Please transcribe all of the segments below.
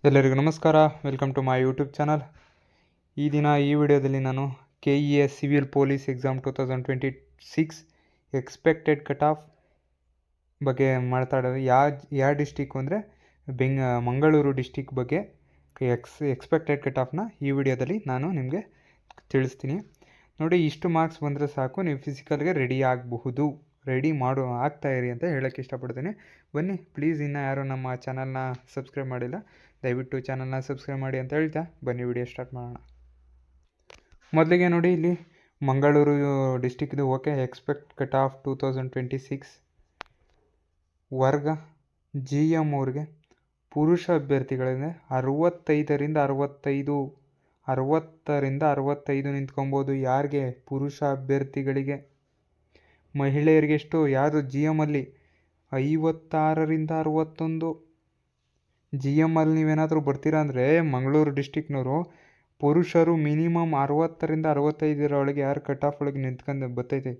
ಎಲ್ಲರಿಗೂ ನಮಸ್ಕಾರ. Welcome to my YouTube channel. ಈ ವಿಡಿಯೋದಲ್ಲಿ ನಾನು KEA civil police exam 2026 expected cut off ಬಗ್ಗೆ ಮಾತಾಡೋದು. ಯಾವ ಡಿಸ್ಟಿಕ್ ಅಂದರೆ ಮಂಗಳೂರು ಡಿಸ್ಟಿಕ್ ಬಗ್ಗೆ ಎಕ್ಸ್ಪೆಕ್ಟೆಡ್ ಕಟ್ ಆಫ್ನ ಈ ವಿಡಿಯೋದಲ್ಲಿ ನಾನು ನಿಮಗೆ ತಿಳಿಸ್ತೀನಿ. ನೋಡಿ, ಇಷ್ಟು ಮಾರ್ಕ್ಸ್ ಬಂದರೆ ಸಾಕು, ನೀವು ಫಿಸಿಕಲ್ಗೆ ರೆಡಿ ಆಗ್ತಾ ಇರಿ ಅಂತ ಹೇಳೋಕ್ಕೆ ಇಷ್ಟಪಡ್ತೀನಿ. ಬನ್ನಿ, ಪ್ಲೀಸ್ ಇನ್ನೂ ಯಾರು ನಮ್ಮ ಚಾನಲ್ನ ಸಬ್ಸ್ಕ್ರೈಬ್ ಮಾಡಿಲ್ಲ, ದಯವಿಟ್ಟು ಚಾನಲ್ನ ಸಬ್ಸ್ಕ್ರೈಬ್ ಮಾಡಿ ಅಂತ ಹೇಳ್ತಾ ಬನ್ನಿ ವಿಡಿಯೋ ಸ್ಟಾರ್ಟ್ ಮಾಡೋಣ. ಮೊದಲಿಗೆ ನೋಡಿ, ಇಲ್ಲಿ ಮಂಗಳೂರು ಡಿಸ್ಟಿಕ್ದು ಓಕೆ. ಎಕ್ಸ್ಪೆಕ್ಟ್ ಕಟ್ ಆಫ್ 2026 ವರ್ಗ GM ಅವ್ರಿಗೆ ಪುರುಷ ಅಭ್ಯರ್ಥಿಗಳಿಂದ 60ರಿಂದ 65 ನಿಂತ್ಕೊಬೋದು. ಯಾರಿಗೆ? ಪುರುಷ ಅಭ್ಯರ್ಥಿಗಳಿಗೆ. ಮಹಿಳೆಯರಿಗೆ ಎಷ್ಟು? ಯಾವುದು GM ಅಲ್ಲಿ 56ರಿಂದ 61. GM ಅಲ್ಲಿ ನೀವೇನಾದರೂ ಬರ್ತೀರಾ ಅಂದರೆ ಮಂಗಳೂರು ಡಿಸ್ಟಿಕ್ನವರು ಪುರುಷರು ಮಿನಿಮಮ್ 60ರಿಂದ 65 ಯಾರು ಕಟ್ ಆಫ್ ಒಳಗೆ ನಿಂತ್ಕೊಂಡು ಬರ್ತೈತೆ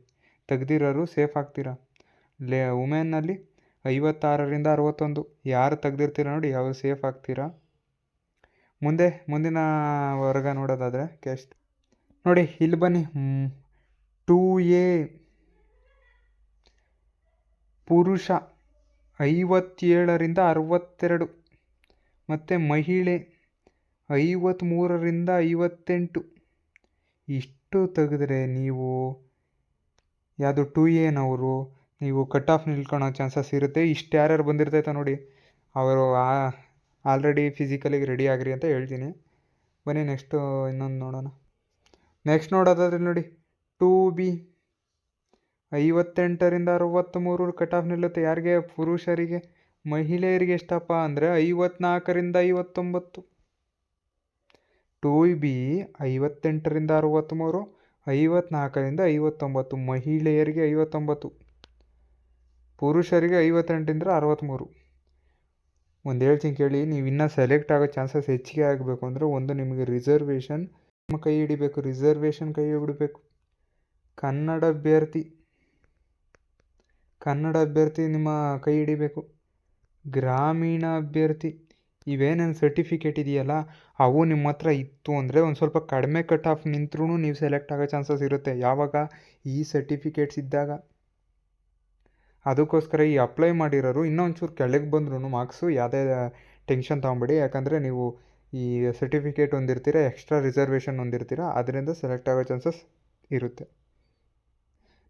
ತೆಗ್ದಿರೋರು ಸೇಫ್ ಆಗ್ತೀರಾ. ವುಮೆನ್ನಲ್ಲಿ 56ರಿಂದ 61 ಯಾರು ತೆಗ್ದಿರ್ತೀರ ನೋಡಿ, ಯಾವ ಸೇಫ್ ಆಗ್ತೀರಾ. ಮುಂದಿನ ವರ್ಗ ನೋಡೋದಾದರೆ ಕ್ಯಾಸ್ಟ್ ನೋಡಿ, ಇಲ್ಲಿ ಬನ್ನಿ. 2A ಪುರುಷ 57ರಿಂದ 62 ಮತ್ತು ಮಹಿಳೆ 53ರಿಂದ 58. ಇಷ್ಟು ತೆಗೆದ್ರೆ ನೀವು ಯಾವುದು 2Aನವರು ನೀವು ಕಟ್ ಆಫ್ ನಿಲ್ಕೊಳ್ಳೋ ಚಾನ್ಸಸ್ ಇರುತ್ತೆ. ಇಷ್ಟು ಯಾರ್ಯಾರು ಬಂದಿರ್ತೈತೆ ನೋಡಿ, ಅವರು ಆಲ್ರೆಡಿ ಫಿಸಿಕಲಿಗೆ ರೆಡಿ ಆಗಿರಿ ಅಂತ ಹೇಳ್ತೀನಿ. ಬನ್ನಿ ನೆಕ್ಸ್ಟು ಇನ್ನೊಂದು ನೋಡೋಣ. ನೆಕ್ಸ್ಟ್ ನೋಡೋದಾದ್ರೆ ನೋಡಿ, 2B 58ರಿಂದ 63 ಕಟ್ ಆಫ್ ನಿಲ್ಲುತ್ತೆ. ಯಾರಿಗೆ? ಪುರುಷರಿಗೆ. ಮಹಿಳೆಯರಿಗೆ ಎಷ್ಟಪ್ಪ ಅಂದರೆ 54ರಿಂದ 59. 2B 58ರಿಂದ 63, 54ರಿಂದ 59. ಮಹಿಳೆಯರಿಗೆ 59, ಪುರುಷರಿಗೆ 58ರಿಂದ 63. ಒಂದು ಹೇಳ್ತೀನಿ ಕೇಳಿ, ನೀವು ಇನ್ನೂ ಸೆಲೆಕ್ಟ್ ಆಗೋ ಚಾನ್ಸಸ್ ಹೆಚ್ಚಿಗೆ ಆಗಬೇಕು ಅಂದರೆ ಒಂದು ನಿಮಗೆ ರಿಸರ್ವೇಷನ್ ಕೈ ಹಿಡಿಬೇಕು. ರಿಸರ್ವೇಷನ್ ಕೈ ಹಿಡಿಬೇಕು. ಕನ್ನಡ ಅಭ್ಯರ್ಥಿ ನಿಮ್ಮ ಕೈ ಹಿಡಿಬೇಕು. ಗ್ರಾಮೀಣ ಅಭ್ಯರ್ಥಿ ಇವೇನೇನು ಸರ್ಟಿಫಿಕೇಟ್ ಇದೆಯಲ್ಲ ಅವು ನಿಮ್ಮ ಹತ್ರ ಇತ್ತು ಅಂದರೆ ಒಂದು ಸ್ವಲ್ಪ ಕಡಿಮೆ ಕಟ್ ಆಫ್ ನಿಂತ್ರೂ ನೀವು ಸೆಲೆಕ್ಟ್ ಆಗೋ ಚಾನ್ಸಸ್ ಇರುತ್ತೆ. ಯಾವಾಗ? ಈ ಸರ್ಟಿಫಿಕೇಟ್ಸ್ ಇದ್ದಾಗ. ಅದಕ್ಕೋಸ್ಕರ ಈ ಅಪ್ಲೈ ಮಾಡಿರೋರು ಇನ್ನೊಂಚೂರು ಕೆಳಗೆ ಬಂದ್ರೂ ಮಾರ್ಕ್ಸು ಯಾವುದೇ ಟೆನ್ಷನ್ ತೊಗೊಬೇಡಿ. ಯಾಕಂದರೆ ನೀವು ಈ ಸರ್ಟಿಫಿಕೇಟ್ ಹೊಂದಿರ್ತೀರ, ಎಕ್ಸ್ಟ್ರಾ ರಿಸರ್ವೇಷನ್ ಹೊಂದಿರ್ತೀರ, ಅದರಿಂದ ಸೆಲೆಕ್ಟ್ ಆಗೋ ಚಾನ್ಸಸ್ ಇರುತ್ತೆ.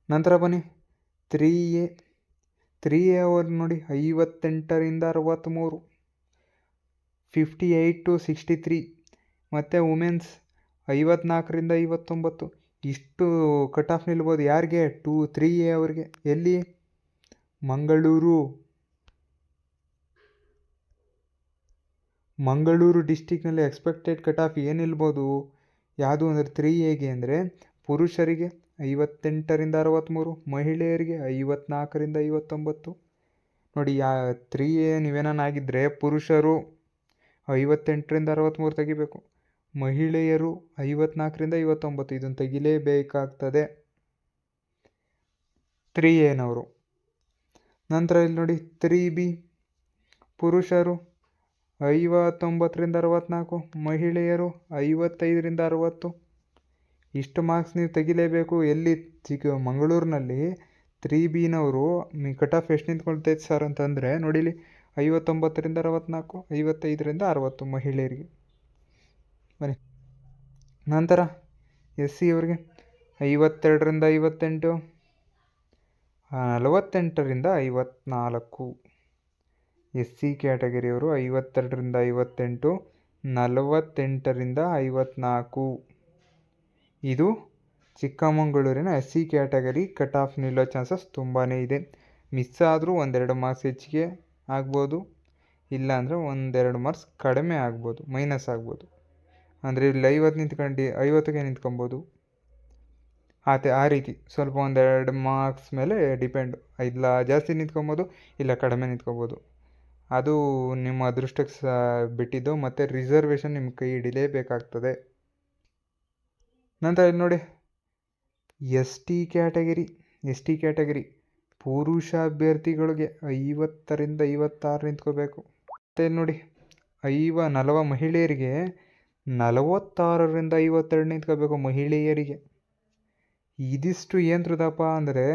ನಂತರ ಬನ್ನಿ 3A ಅವರು ನೋಡಿ, 58ರಿಂದ 63, 58 to 63 ಮತ್ತು ವುಮೆನ್ಸ್ 54ರಿಂದ 59. ಇಷ್ಟು ಕಟ್ ಆಫ್ ನಿಲ್ಬೋದು. ಯಾರಿಗೆ? 3A ಅವ್ರಿಗೆ. ಎಲ್ಲಿ? ಮಂಗಳೂರು ಡಿಸ್ಟಿಕ್ನಲ್ಲಿ ಎಕ್ಸ್ಪೆಕ್ಟೆಡ್ ಕಟ್ ಆಫ್ ಏನು ನಿಲ್ಬೋದು? ಯಾವುದು ಅಂದರೆ 3Aಗೆ ಅಂದರೆ ಪುರುಷರಿಗೆ 58ರಿಂದ 63, ಮಹಿಳೆಯರಿಗೆ 54ರಿಂದ 59. ನೋಡಿ, 3A ನೀವೇನಾಗಿದ್ದರೆ ಪುರುಷರು 58ರಿಂದ 63 ತೆಗಿಬೇಕು, ಮಹಿಳೆಯರು 54ರಿಂದ 59. ಇದನ್ನು ತೆಗಿಲೇಬೇಕಾಗ್ತದೆ 3Aನವರು. ನಂತರ ಇಲ್ಲಿ ನೋಡಿ 3B ಪುರುಷರು 59ರಿಂದ 64, ಮಹಿಳೆಯರು 55ರಿಂದ 60. ಇಷ್ಟು ಮಾರ್ಕ್ಸ್ ನೀವು ತೆಗಿಲೇಬೇಕು. ಎಲ್ಲಿ? ಮಂಗಳೂರಿನಲ್ಲಿ 3Bನವರು ಕಟ್ ಆಫ್ ಎಷ್ಟು ನಿಂತ್ಕೊಳ್ತೈತೆ ಸರ್ ಅಂತಂದರೆ ನೋಡಿಲಿ, 59ರಿಂದ 64, 55ರಿಂದ 60 ಮಹಿಳೆಯರಿಗೆ. ಬನ್ನಿ ನಂತರ SC ಅವ್ರಿಗೆ 52ರಿಂದ 58, 48ರಿಂದ 54. SC ಕ್ಯಾಟಗರಿಯವರು 52ರಿಂದ 58, 48ರಿಂದ 54. ಇದು ಚಿಕ್ಕಮಗಳೂರಿನ SC ಕ್ಯಾಟಗರಿ ಕಟ್ ಆಫ್ ನಿಲ್ಲೋ ಚಾನ್ಸಸ್ ತುಂಬಾ ಇದೆ. ಮಿಸ್ ಆದರೂ 1-2 ಮಾರ್ಕ್ಸ್ ಹೆಚ್ಚಿಗೆ ಆಗ್ಬೋದು, ಇಲ್ಲಾಂದರೆ 1-2 ಮಾರ್ಕ್ಸ್ ಕಡಿಮೆ ಆಗ್ಬೋದು, ಮೈನಸ್ ಆಗ್ಬೋದು. ಅಂದರೆ ಇಲ್ಲಿ 50 ನಿಂತ್ಕೊಂಡು 50ಗೆ ನಿಂತ್ಕೊಬೋದು. ಆ ರೀತಿ ಸ್ವಲ್ಪ 1-2 ಮಾರ್ಕ್ಸ್ ಮೇಲೆ ಡಿಪೆಂಡ್. ಇಲ್ಲ ಜಾಸ್ತಿ ನಿಂತ್ಕೊಬೋದು, ಇಲ್ಲ ಕಡಿಮೆ ನಿಂತ್ಕೊಬೋದು. ಅದು ನಿಮ್ಮ ಅದೃಷ್ಟಕ್ಕೆ ಬಿಟ್ಟಿದ್ದು. ಮತ್ತು ರಿಸರ್ವೇಷನ್ ನಿಮ್ಮ ಕೈ ಹಿಡಿಲೇಬೇಕಾಗ್ತದೆ. ನಂತರ ಇಲ್ಲಿ ನೋಡಿ, ST ಕ್ಯಾಟಗರಿ ಪುರುಷ ಅಭ್ಯರ್ಥಿಗಳಿಗೆ 50ರಿಂದ 56 ನಿಂತ್ಕೋಬೇಕು. ಮತ್ತು ನೋಡಿ 40 ಮಹಿಳೆಯರಿಗೆ 46ರಿಂದ 52 ನಿಂತ್ಕೋಬೇಕು ಮಹಿಳೆಯರಿಗೆ. ಇದಿಷ್ಟು ಏನ್ರದಪ್ಪ ಅಂದರೆ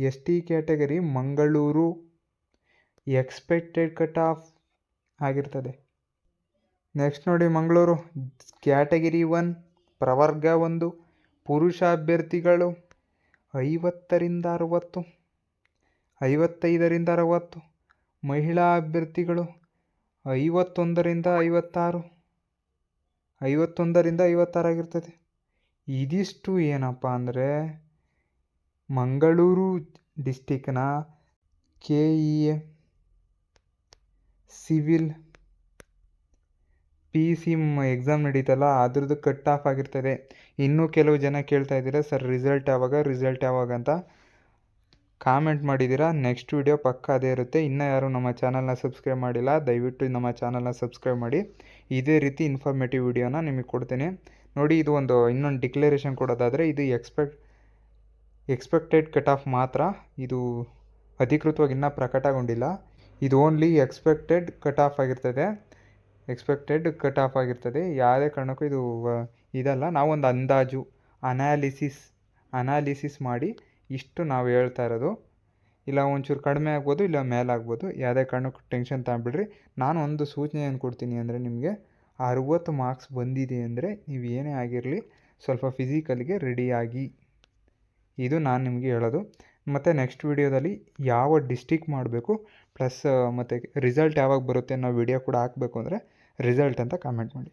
S T category Mangaluru expected cut off ಆಗಿರ್ತದೆ. ನೆಕ್ಸ್ಟ್ ನೋಡಿ, ಮಂಗಳೂರು ಕ್ಯಾಟಗರಿ 1 ಪ್ರವರ್ಗ 1 ಪುರುಷ ಅಭ್ಯರ್ಥಿಗಳು 50ರಿಂದ 60, 55ರಿಂದ 60. ಮಹಿಳಾ ಅಭ್ಯರ್ಥಿಗಳು 51ರಿಂದ 56, 51ರಿಂದ 56 ಆಗಿರ್ತದೆ. ಇದಿಷ್ಟು ಏನಪ್ಪ ಅಂದರೆ ಮಂಗಳೂರು ಡಿಸ್ಟಿಕ್ನ KEA ಸಿವಿಲ್ PEC ಎಕ್ಸಾಮ್ ನಡೀತಲ್ಲ ಅದ್ರದ್ದು ಕಟ್ ಆಫ್ ಆಗಿರ್ತದೆ. ಇನ್ನೂ ಕೆಲವು ಜನ ಕೇಳ್ತಾ ಇದ್ದೀರಾ, ಸರ್ ರಿಸಲ್ಟ್ ಯಾವಾಗ ಅಂತ ಕಾಮೆಂಟ್ ಮಾಡಿದ್ದೀರಾ. ನೆಕ್ಸ್ಟ್ ವಿಡಿಯೋ ಪಕ್ಕ ಅದೇ ಇರುತ್ತೆ. ಇನ್ನೂ ಯಾರು ನಮ್ಮ ಚಾನಲ್ನ ಸಬ್ಸ್ಕ್ರೈಬ್ ಮಾಡಿಲ್ಲ, ದಯವಿಟ್ಟು ನಮ್ಮ ಚಾನಲ್ನ ಸಬ್ಸ್ಕ್ರೈಬ್ ಮಾಡಿ. ಇದೇ ರೀತಿ ಇನ್ಫಾರ್ಮೇಟಿವ್ ವಿಡಿಯೋನ ನಿಮಗೆ ಕೊಡ್ತೀನಿ ನೋಡಿ. ಇದು ಇನ್ನೊಂದು ಡಿಕ್ಲರೇಷನ್ ಕೊಡೋದಾದರೆ ಇದು ಎಕ್ಸ್ಪೆಕ್ಟೆಡ್ ಕಟ್ ಆಫ್ ಮಾತ್ರ. ಇದು ಅಧಿಕೃತವಾಗಿ ಇನ್ನೂ ಪ್ರಕಟಗೊಂಡಿಲ್ಲ. ಇದು ಓನ್ಲಿ ಎಕ್ಸ್ಪೆಕ್ಟೆಡ್ ಕಟ್ ಆಫ್ ಆಗಿರ್ತದೆ. ಯಾವುದೇ ಕಾರಣಕ್ಕೂ ಇದು ಇದಲ್ಲ. ನಾವೊಂದು ಅಂದಾಜು ಅನಾಲಿಸಿಸ್ ಮಾಡಿ ಇಷ್ಟು ನಾವು ಹೇಳ್ತಾ ಇರೋದು. ಇಲ್ಲ ಒಂಚೂರು ಕಡಿಮೆ ಆಗ್ಬೋದು, ಇಲ್ಲ ಮೇಲಾಗ್ಬೋದು. ಯಾವುದೇ ಕಾರಣಕ್ಕೂ ಟೆನ್ಷನ್ ತಗೊಂಬಿಡ್ರಿ. ನಾನು ಒಂದು ಸೂಚನೆ ಏನು ಕೊಡ್ತೀನಿ ಅಂದರೆ, ನಿಮಗೆ 60 ಮಾರ್ಕ್ಸ್ ಬಂದಿದೆ ಅಂದರೆ ನೀವು ಏನೇ ಆಗಿರಲಿ ಸ್ವಲ್ಪ ಫಿಸಿಕಲ್ಗೆ ರೆಡಿಯಾಗಿ. ಇದು ನಾನು ನಿಮಗೆ ಹೇಳೋದು. ಮತ್ತು ನೆಕ್ಸ್ಟ್ ವಿಡಿಯೋದಲ್ಲಿ ಯಾವ ಡಿಸ್ಟಿಕ್ ಮಾಡಬೇಕು ಪ್ಲಸ್ ಮತ್ತು ರಿಸಲ್ಟ್ ಯಾವಾಗ ಬರುತ್ತೆ ಅನ್ನೋ ವಿಡಿಯೋ ಕೂಡ ಹಾಕಬೇಕು ಅಂದರೆ ರಿಸಲ್ಟ್ ಅಂತ ಕಾಮೆಂಟ್ ಮಾಡಿ.